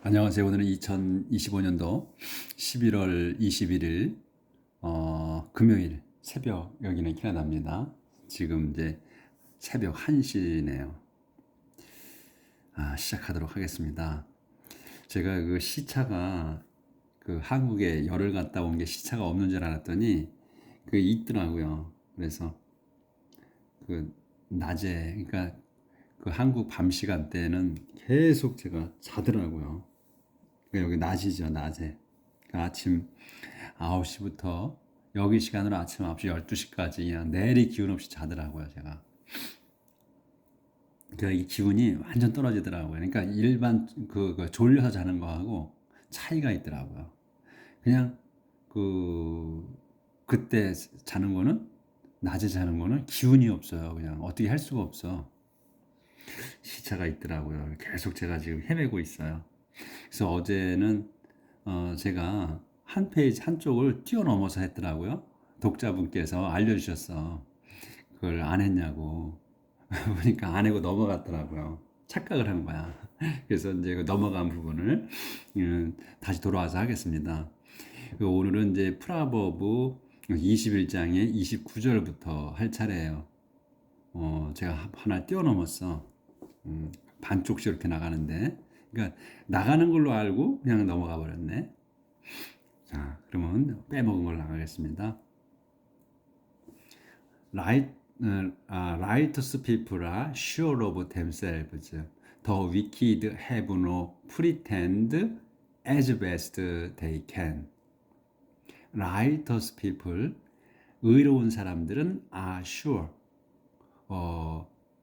안녕하세요. 오늘은 2025년도 11월 21일 금요일 새벽 여기는 캐나다입니다. 지금 이제 새벽 1시네요. 시작하도록 하겠습니다. 제가 그 시차가 그 한국에 열흘 갔다 온 게 시차가 없는 줄 알았더니 그 있더라고요. 그래서 그 낮에 그러니까 그 한국 밤 시간대는 계속 제가 자더라고요. 여기 낮이죠, 낮에. 그러니까 아침 9시부터 여기 시간으로 아침 9시, 12시까지 그냥 내리 기운 없이 자더라고요, 제가. 그러니까 이 기운이 완전 떨어지더라고요. 그러니까 일반 졸려서 자는 거하고 차이가 있더라고요. 그냥 그때 자는 거는 낮에 자는 거는 기운이 없어요. 그냥 어떻게 할 수가 없어. 시차가 있더라고요. 계속 제가 지금 헤매고 있어요. 그래서 어제는 제가 한 페이지 한쪽을 뛰어넘어서 했더라고요. 독자분께서 알려주셨어. 그걸 안 했냐고. 보니까 안 하고 넘어갔더라고요. 착각을 한 거야. 그래서 이제 그 넘어간 부분을 다시 돌아와서 하겠습니다. 오늘은 이제 프라버브 21장의 29절부터 할 차례예요. 제가 하나 뛰어넘었어. 반쪽씩 이렇게 나가는데, 그러니까 나가는 걸로 알고 그냥 넘어가 버렸네. 자, 그러면 빼먹은 걸 나가겠습니다. Righteous people are sure of themselves. The wicked have no pretend as best they can. Righteous people, 의로운 사람들은 are sure,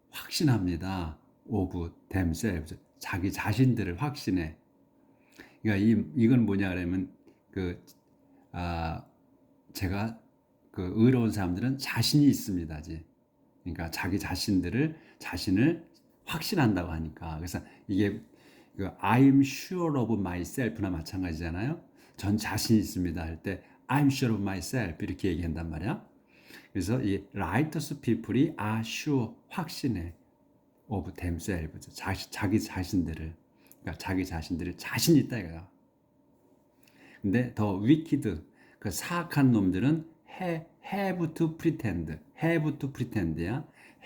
확신합니다. of themselves, 자기 자신들을 확신해. 그러니까 이건 뭐냐 그러면 제가 의로운 사람들은 자신이 있습니다지. 그러니까 자기 자신을 확신한다고 하니까. 그래서 이게 I'm sure of myself나 마찬가지잖아요. 전 자신 있습니다 할 때 I'm sure of myself 이렇게 얘기한단 말이야. 그래서 이 righteous people이 are sure, 확신해, of themselves, 자기 자신들을. 그러니까 자기 자신들이 자신 있다 이거야. 근데 더 wicked, 그 사악한 놈들은 have to pretend야.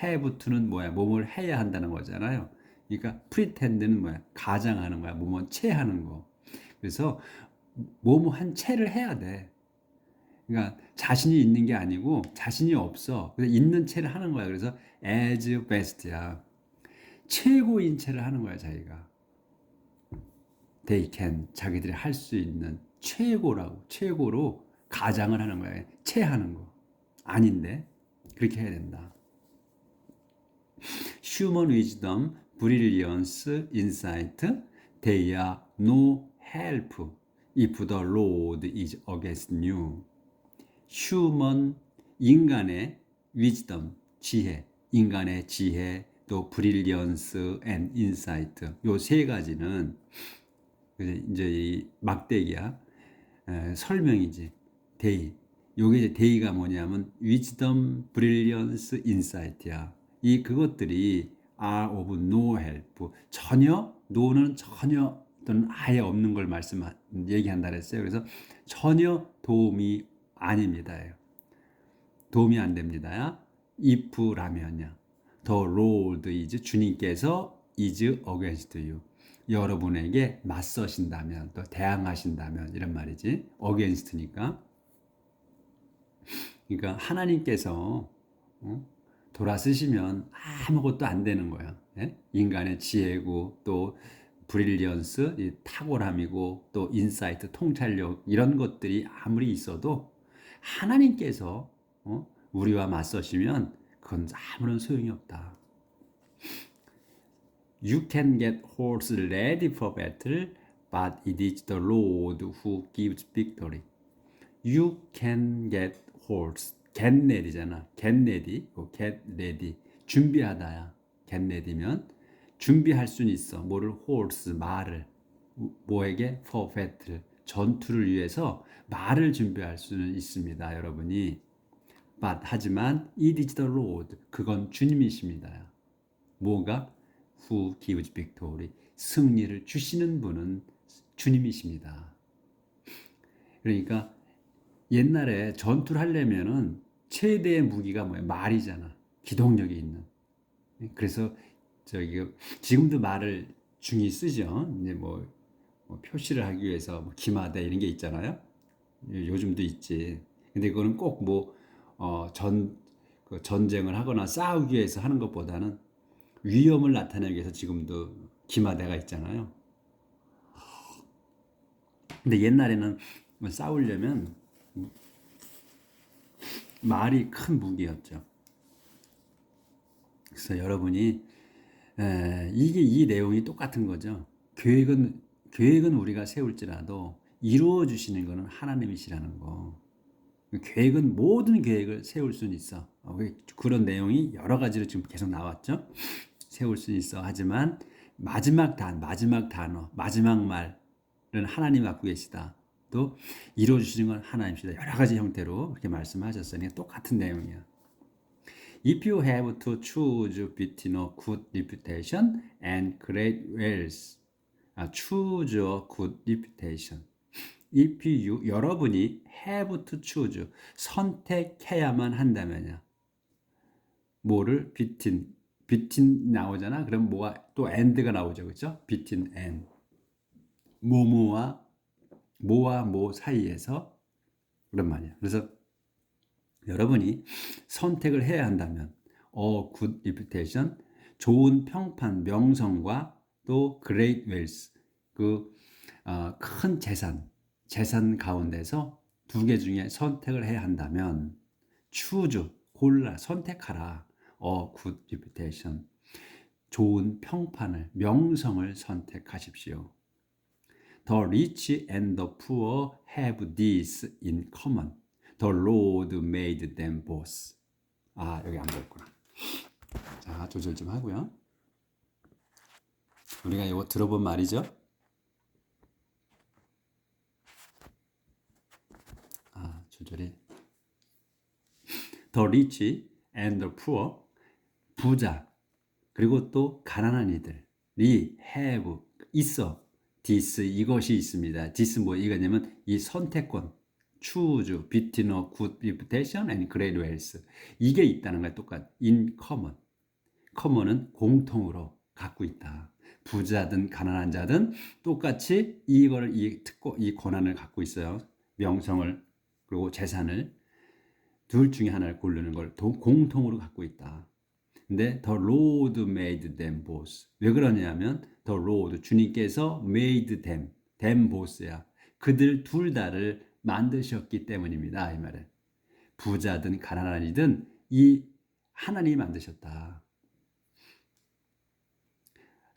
have to는 뭐야? 뭐뭘 해야 한다는 거잖아요. 그러니까 pretend는 뭐야? 가장하는 거야. 뭐뭐 채하는 거. 그래서 뭐뭐 한 채를 해야 돼. 그러니까 자신이 있는 게 아니고 자신이 없어. 그래서 있는 채를 하는 거야. 그래서 as best야. 최고인 채를 하는 거야, 자기가. They can, 자기들이 할 수 있는 최고로 가장을 하는 거야. 채하는 거. 아닌데 그렇게 해야 된다. Human wisdom, brilliance, insight, they are no help if the Lord is against you. Human, 인간의 wisdom, 지혜, 인간의 지혜, 또 brilliance and insight, 요 세 가지는 이제 이 막대기야. 설명이지. 데이. 요게 이제 데이가 뭐냐면 wisdom, brilliance, insight야. 그것들이 are of no help. 전혀, no는 전혀 또는 아예 없는 걸 얘기한다 그랬어요. 그래서 전혀 도움이 아닙니다. 도움이 안 됩니다. if라면요. The Lord is, 주님께서 is against you. 여러분에게 맞서신다면, 또 대항하신다면, 이런 말이지. against니까. 그러니까 하나님께서 돌아서시면 아무것도 안 되는 거야. 예? 인간의 지혜고, 또 브릴리언스, 이 탁월함이고, 또 인사이트, 통찰력, 이런 것들이 아무리 있어도 하나님께서 우리와 맞서시면 그건 아무런 소용이 없다. You can get horse ready for battle, but it is the Lord who gives victory. You can get horse. get ready잖아. get ready, get ready. 준비하다야. get ready면 준비할 수는 있어. 뭐를? horse, 말을. 뭐에게? for battle. 전투를 위해서 말을 준비할 수는 있습니다, 여러분이. But 하지만 it is the Lord. 그건 주님이십니다. 뭐가? Who gives victory. 승리를 주시는 분은 주님이십니다. 그러니까 옛날에 전투를 하려면은 최대의 무기가 뭐예요? 말이잖아. 기동력이 있는. 그래서 저기 지금도 말을 중히 쓰죠. 이제 뭐 표시를 하기 위해서 뭐 기마대 이런 게 있잖아요. 요즘도 있지. 근데 그거는 꼭 뭐 그 전쟁을 하거나 싸우기 위해서 하는 것보다는 위험을 나타내기 위해서 지금도 기마대가 있잖아요. 근데 옛날에는 뭐 싸우려면 말이 큰 무기였죠. 그래서 여러분이 이게 이 내용이 똑같은 거죠. 계획은 우리가 세울지라도 이루어 주시는 것은 하나님이시라는 거. 계획은 모든 계획을 세울 수는 있어. 그런 내용이 여러 가지로 지금 계속 나왔죠. 세울 수는 있어. 하지만 마지막 단어, 마지막 말은 하나님 갖고 계시다. 또 이루어 주시는 건 하나님이시다. 여러 가지 형태로 그렇게 말씀하셨으니 똑같은 내용이야. If you have to choose between a good reputation and great wealth, choose a good reputation. If you, 여러분이 have to choose, 선택해야만 한다면요. 뭐를? between 나오잖아. 그럼 뭐가 또 and가 나오죠. 그렇죠? between and. 뭐뭐와 뭐와 뭐 사이에서 그런 말이야. 그래서 여러분이 선택을 해야 한다면 good reputation, 좋은 평판, 명성과 또 great wealth, 큰 재산 가운데서 두 개 중에 선택을 해야 한다면 choose, 골라, 선택하라. good reputation, 좋은 평판을, 명성을 선택하십시오. The rich and the poor have this in common. The Lord made them both. 여기 안 보였구나. 자, 조절 좀 하고요. 우리가 이거 들어본 말이죠. 조절이. The rich and the poor, 부자, 그리고 또 가난한 이들이 have, 있어. this, 이것이 있습니다. this 뭐 이거냐면 이 선택권, choose between a good reputation and great wealth. 이게 있다는 거야. 똑같. in common. common은 공통으로 갖고 있다. 부자든 가난한 자든 똑같이 이거를 이 권한을 갖고 있어요. 명성을 그리고 재산을 둘 중에 하나를 고르는 걸 공통으로 갖고 있다. 근데 the Lord made them both. 왜 그러냐면 the Lord, 주님께서 made them both야. 그들 둘 다를 만드셨기 때문입니다. 이 말은 부자든 가난한 이든 이 하나님이 만드셨다.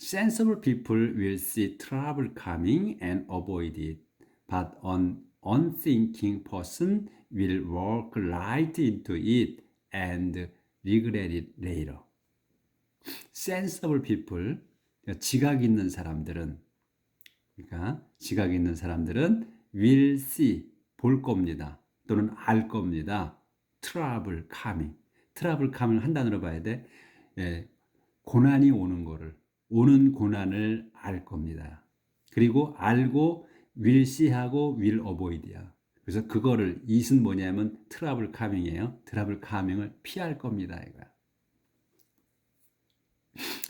Sensible people will see trouble coming and avoid it, but an unthinking person will walk right into it and regret it later. Sensible people, 지각 있는 사람들은, 그러니까 지각 있는 사람들은 will see, 볼 겁니다. 또는 알 겁니다. trouble coming. trouble coming 한 단어로 봐야 돼. 고난이 오는 고난을 알 겁니다. 그리고 알고 will see하고 will avoid야. 그래서 그거를 it은 뭐냐면 trouble coming이에요. trouble coming을 피할 겁니다. 이거야.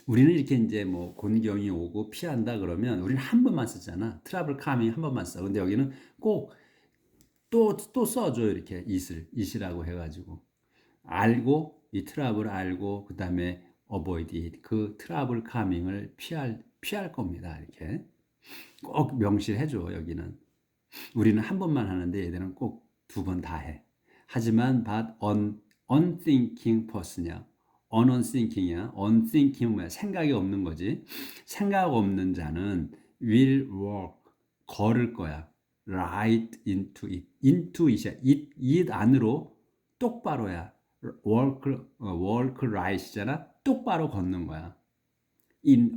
우리는 이렇게 이제 뭐 곤경이 오고 피한다 그러면 우리는 한 번만 쓰잖아. trouble coming 한 번만 써. 근데 여기는 꼭 또 써줘. 이렇게 it이라고 해가지고 알고 이 트러블을 알고 그 다음에 avoid it, 그 트러블 카밍을 피할 겁니다. 이렇게 꼭 명시해줘. 여기는 우리는 한 번만 하는데 얘들은 꼭 두 번 다 해. 하지만 but unthinking person이야. unthinking이야. unthinking 뭐야? 생각이 없는 거지. 생각 없는 자는 will walk, 걸을 거야. right into it. into it이야. it 안으로 똑바로야. walk right이잖아. 똑바로 걷는 거야.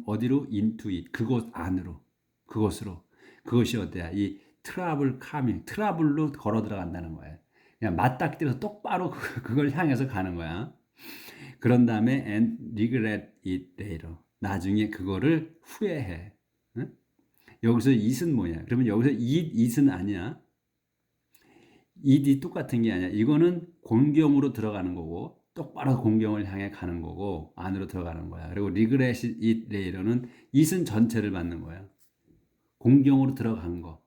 어디로? into it. 그곳 안으로. 그것으로. 그것이 어때야? 이 트러블 카밍. 트러블로 걸어 들어간다는 거야. 그냥 맞닥뜨려서 똑바로 그걸 향해서 가는 거야. 그런 다음에 and regret it later. 나중에 그거를 후회해. 응? 여기서 it은 뭐냐? 그러면 여기서 it은 아니야. it이 똑같은 게 아니야. 이거는 공경으로 들어가는 거고 똑바로 공경을 향해 가는 거고 안으로 들어가는 거야. 그리고 regret it later는 it은 전체를 받는 거야. 공경으로 들어간 거.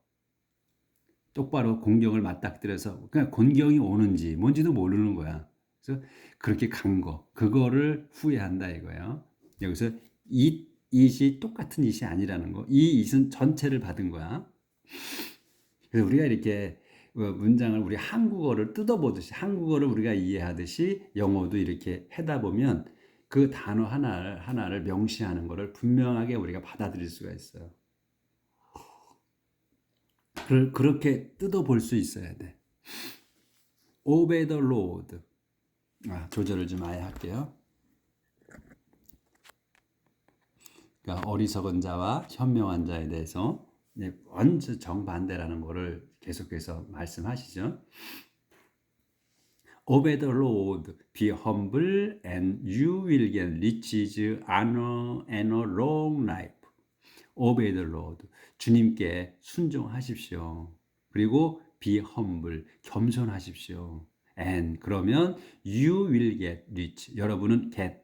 똑바로 공경을 맞닥뜨려서 그냥 공경이 오는지 뭔지도 모르는 거야. 그래서 그렇게 간 거. 그거를 후회한다 이거예요. 여기서 it이 똑같은 it이 아니라는 거. 이 it은 전체를 받은 거야. 그래서 우리가 이렇게 문장을 우리 한국어를 뜯어보듯이 한국어를 우리가 이해하듯이 영어도 이렇게 하다 보면 그 단어 하나를 명시하는 것을 분명하게 우리가 받아들일 수가 있어요. 그렇게 뜯어볼 수 있어야 돼. Obey the Lord. 조절을 좀 아예 할게요. 그러니까 어리석은 자와 현명한 자에 대해서 완전 정반대라는 것을 계속해서 말씀하시죠. Obey the Lord, be humble, and you will get riches, honor, and a long life. Obey the Lord. 주님께 순종하십시오. 그리고 be humble, 겸손하십시오. And 그러면 you will get rich. 여러분은 get,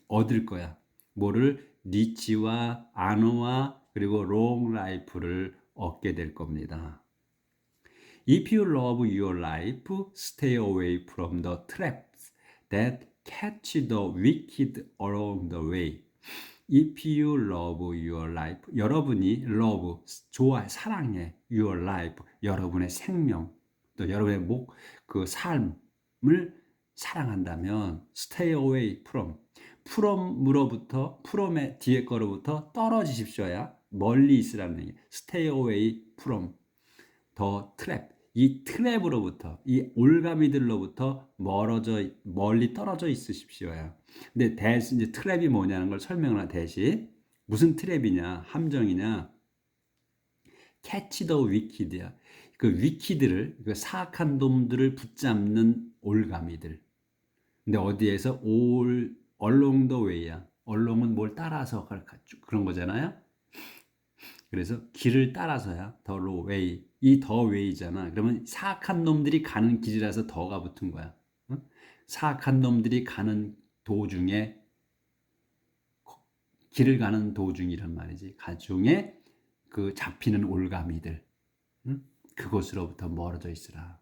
얻을 거야. 뭐를? rich와 honor와 그리고 long life를 얻게 될 겁니다. If you love your life, stay away from the traps that catch the wicked along the way. If you love your life, 여러분이 love, 좋아, 사랑해, your life, 여러분의 생명, 또 여러분의 그 삶을 사랑한다면 stay away from으로부터, from의 뒤에 거로부터 떨어지십시오야. 멀리 있으라는 얘기. stay away from the trap. 이 트랩으로부터, 이 올가미들로부터 멀리 떨어져 있으십시오야. 근데 대신 이제 트랩이 뭐냐는 걸 설명을 하 대신 무슨 트랩이냐, 함정이냐, catch the wicked야. 그 wicked를, 그 사악한 놈들을 붙잡는 올가미들. 근데 어디에서 along the way야. along은 뭘 따라서 그런 거잖아요. 그래서 길을 따라서야 the way. 이 the way잖아. 그러면 사악한 놈들이 가는 길이라서 더가 붙은 거야. 응? 사악한 놈들이 가는 도중에 길을 가는 도중이란 말이지. 가중에 그 잡히는 올가미들. 응? 그곳으로부터 멀어져 있으라.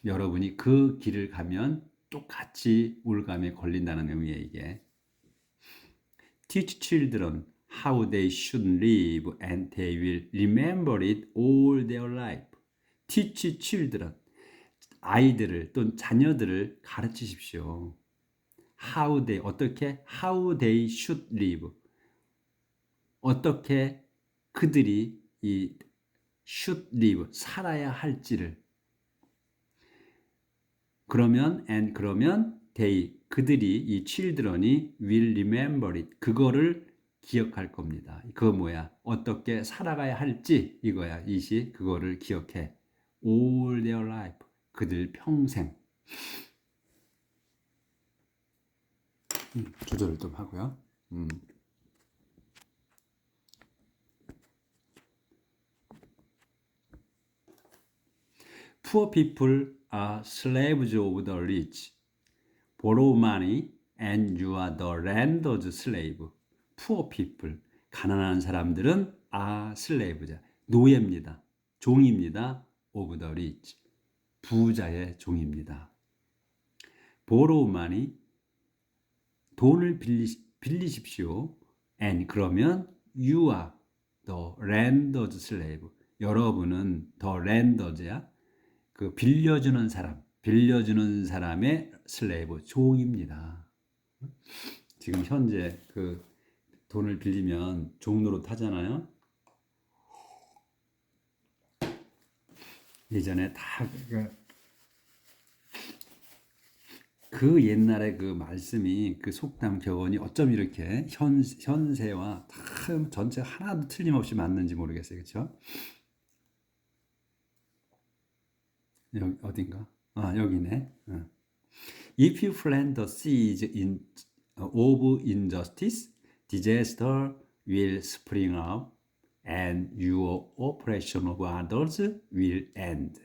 여러분이 그 길을 가면 똑같이 올감에 걸린다는 의미에 이게. Teach children how they should live and they will remember it all their life. Teach children. 아이들을 또는 자녀들을 가르치십시오. How they, 어떻게? How they should live. 어떻게 그들이 이 should live, 살아야 할지를. 그러면 they, 그들이 이 children이 will remember it. 그거를 기억할 겁니다. 그거 뭐야? 어떻게 살아가야 할지 이거야. 이시 그거를 기억해. All their life. 그들 평생. 조절을 좀 하고요. Poor people are slaves of the rich. Borrow money and you are the lender's slave. Poor people, 가난한 사람들은 are slave자, 노예입니다. 종입니다. of the rich, 부자의 종입니다. Borrow money, 돈을 빌리십시오. And 그러면 you are the lender's slave. 여러분은 the lender's 그 빌려주는 사람의 슬레이브, 종입니다. 지금 현재 그 돈을 빌리면 종로로 하잖아요. 예전에 다 그 옛날에 그 말씀이 그 속담 격언이 어쩜 이렇게 현세와 다 전체 하나도 틀림없이 맞는지 모르겠어요. 그렇죠? 여기 어딘가? 여기네. If you plant the seeds of injustice, disaster will spring up and your oppression of others will end.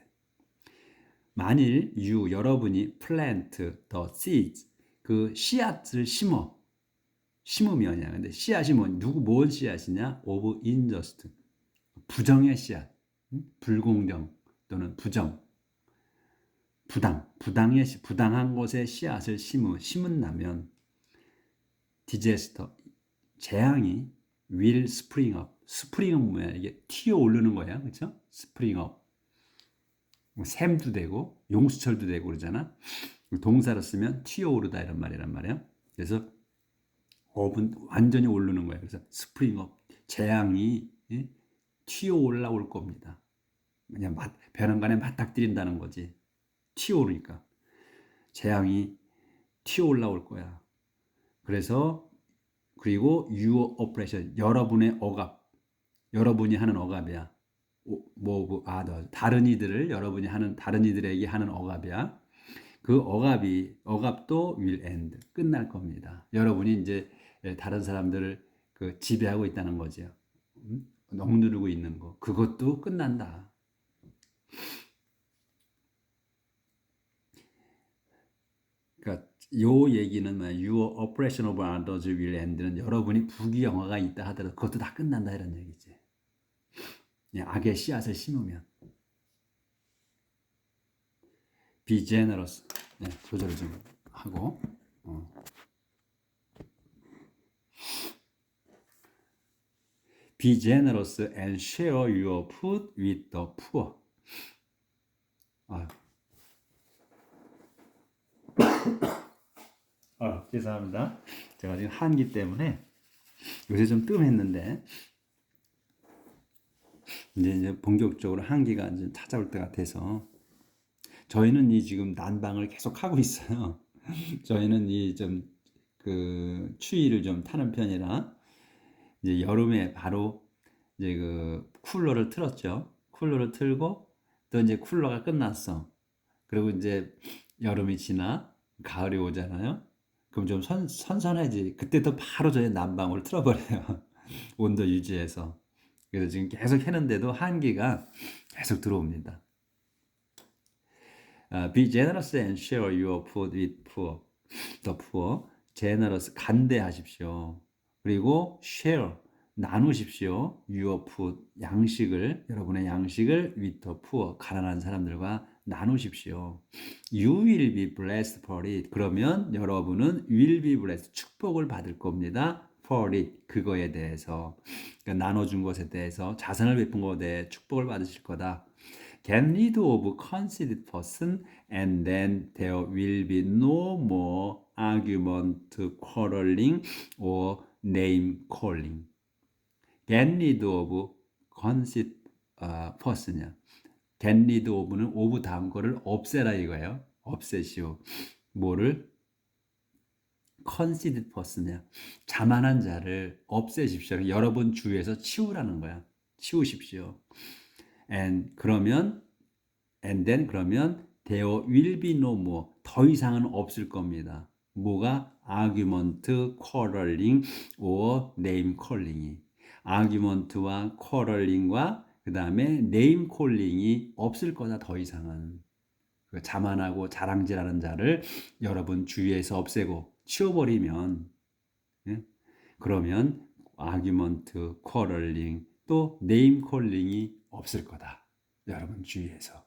만일 여러분이 plant the seeds, 그 씨앗을 심으면이야. 근데 씨앗이 뭔 씨앗이냐? of injustice, 부정의 씨앗, 불공정 또는 부당한 것에 씨앗을 심은다면 disaster, 재앙이 will spring up. 스프링은 뭐야? 이게 튀어 오르는 거야, 그렇죠? spring up. 샘도 되고 용수철도 되고 그러잖아. 동사로 쓰면 튀어오르다 이런 말이란 말이야. 그래서 업은 완전히 오르는 거예요. 그래서 스프링 업, 재앙이 튀어 올라올 겁니다. 그냥 벼랑간에 맞닥뜨린다는 거지. 튀어오르니까 재앙이 튀어 올라올 거야. 그리고 your oppression, 여러분의 억압, 여러분이 하는 억압이야. 다른 이들에게 하는 억압이야. 그 억압도 will end, 끝날 겁니다. 여러분이 이제 다른 사람들을 지배하고 있다는 거죠. 억누르고 있는 거, 그것도 끝난다. 그러니까 요 얘기는 your oppression of others will end는 여러분이 부귀영화가 있다 하더라도 그것도 다 끝난다 이런 얘기지. 악의 씨앗을 심으면. Be generous. 조절을 좀 하고. Be generous and share your food with the poor. 죄송합니다. 제가 지금 한기 때문에 요새 좀 뜸했는데 이제 본격적으로 한기가 이제 찾아올 때 같아서 저희는 지금 난방을 계속 하고 있어요. 저희는 추위를 좀 타는 편이라 이제 여름에 바로 이제 쿨러를 틀었죠. 쿨러를 틀고 또 이제 쿨러가 끝났어. 그리고 이제 여름이 지나 가을이 오잖아요. 그럼 좀 선선해지. 그때도 바로 저희 난방을 틀어버려요. 온도 유지해서. 그래서 지금 계속 해는데도 한기가 계속 들어옵니다. Be generous and share your food with the poor. generous, 간대하십시오. 그리고 share, 나누십시오. your food, 여러분의 양식을 with the poor, 가난한 사람들과 나누십시오. You will be blessed for it. 그러면 여러분은 will be blessed, 축복을 받을 겁니다. for it, 그거에 대해서. 그러니까 나눠준 것에 대해서, 자선을 베푼 것에 대해 축복을 받으실 거다. Get rid of conceited person and then there will be no more argument, quarreling or name calling. Get rid of conceited person이야. Get rid of는 of 다음 거를 없애라 이거예요. 없애시오. 뭐를? conceited person이야. 자만한 자를 없애십시오. 여러분 주위에서 치우라는 거야. 치우십시오. And then there will be no more, 더 이상은 없을 겁니다. 뭐가? argument, quarreling or name calling이. argument와 quarreling과 그 다음에 name calling이 없을 거다. 더 이상은. 자만하고 자랑질하는 자를 여러분 주위에서 없애고 치워버리면, 그러면 argument, quarreling 또 name calling이 없을 거다. 여러분 주위에서.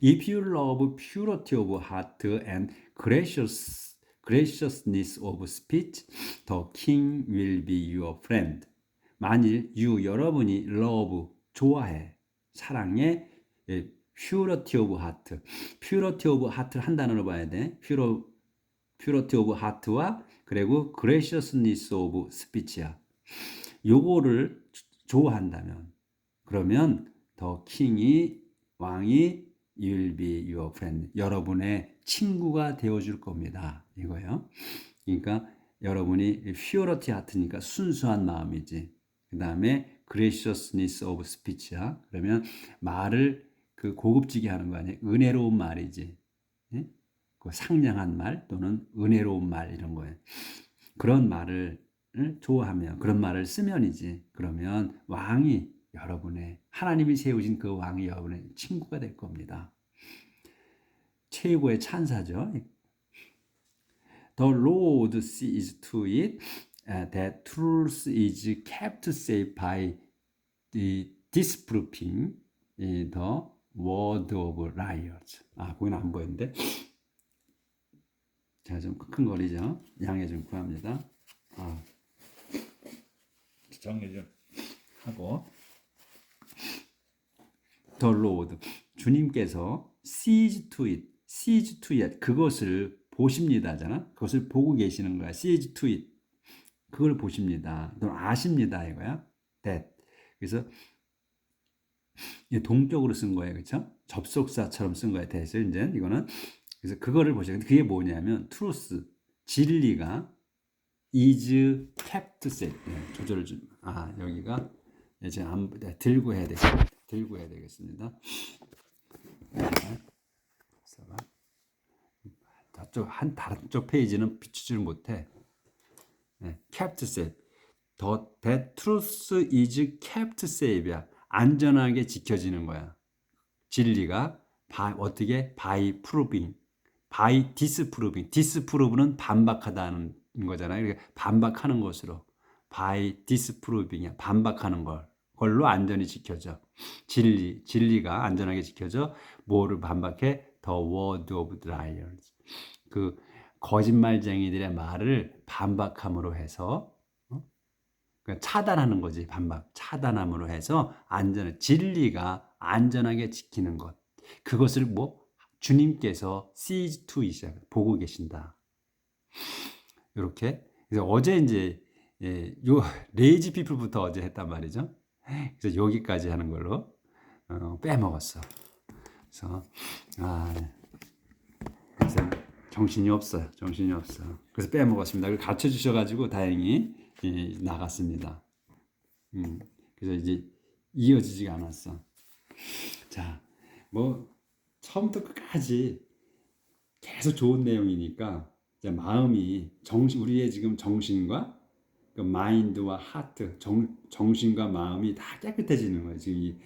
If you love purity of heart and graciousness of speech, the king will be your friend. 만일 여러분이 love, 좋아해, 사랑해, purity of heart. purity of heart를 한 단어로 봐야 돼. purity of heart와 그리고 graciousness of speech야. 요거를 좋아한다면, 그러면 왕이 will be your friend, 여러분의 친구가 되어줄 겁니다. 이거요. 그러니까 여러분이 purity heart니까 순수한 마음이지. 그 다음에 graciousness of speech야. 그러면 말을 고급지게 하는 거 아니에요. 은혜로운 말이지. 상냥한 말 또는 은혜로운 말 이런 거예요. 그런 말을 좋아하면 그런 말을 쓰면이지. 그러면 왕이 여러분의 하나님이 세우신 그 왕이 여러분의 친구가 될 겁니다. 최고의 찬사죠. The Lord sees to it that truth is kept safe by the disproving the word of liars. 거기는 안 보였는데. 제가 좀 킁킁거리죠. 양해 좀 구합니다. 정리 좀 하고. The Lord, 주님께서 sees to it, sees to it, 그것을 보십니다잖아. 그것을 보고 계시는 거야. sees to it, 그걸 보십니다. 또는 아십니다 이거야. that. 그래서 동격으로 쓴 거예요, 그렇죠? 접속사처럼 쓴 거예요. that을 이제 이거는. 그래서 그거를 보셔. 근데 그게 뭐냐면 truth, 진리가 is kept safe. 조절을 좀. 여기가 제가 들고 해야 되겠습니다. 들고 해야 되겠습니다. 다른 쪽 페이지는 비추지를 못해. kept safe. That truth is kept safe야. 안전하게 지켜지는 거야. 진리가 어떻게? by proving, by disproving. disprove는 반박하다는 거잖아요. 그러니까 반박하는 것으로. by disproving이야. 반박하는 걸로 안전히 지켜져. 진리가 안전하게 지켜져. 뭐를 반박해? The word of liars. 그 거짓말쟁이들의 말을 반박함으로 해서 그러니까 차단하는 거지. 차단함으로 해서 진리가 안전하게 지키는 것. 그것을 주님께서 sees to it, 보고 계신다. 이렇게. 그래서 어제 이제 요 레이지 피플부터 어제 했단 말이죠. 그래서 여기까지 하는 걸로 빼먹었어. 그래서 정신이 없어요. 그래서 빼먹었습니다. 그걸 가르쳐 주셔가지고 다행히 나갔습니다. 그래서 이제 이어지지가 않았어. 자, 처음부터 끝까지 계속 좋은 내용이니까 이제 마음이 우리의 지금 정신과 그 마인드와 하트, 정신과 마음이 다 깨끗해지는 거예요. 지금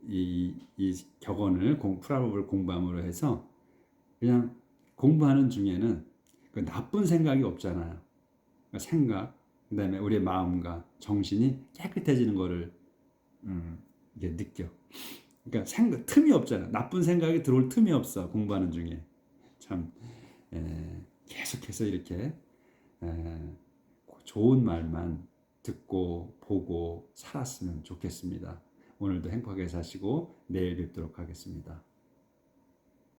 이 격언을 프라법을 공부함으로 해서 그냥 공부하는 중에는 그 나쁜 생각이 없잖아요. 그러니까 생각, 그다음에 우리의 마음과 정신이 깨끗해지는 거를 이게 느껴. 그러니까 틈이 없잖아. 나쁜 생각이 들어올 틈이 없어. 공부하는 중에 참 계속해서 이렇게 좋은 말만 듣고 보고 살았으면 좋겠습니다. 오늘도 행복하게 사시고 내일 뵙도록 하겠습니다.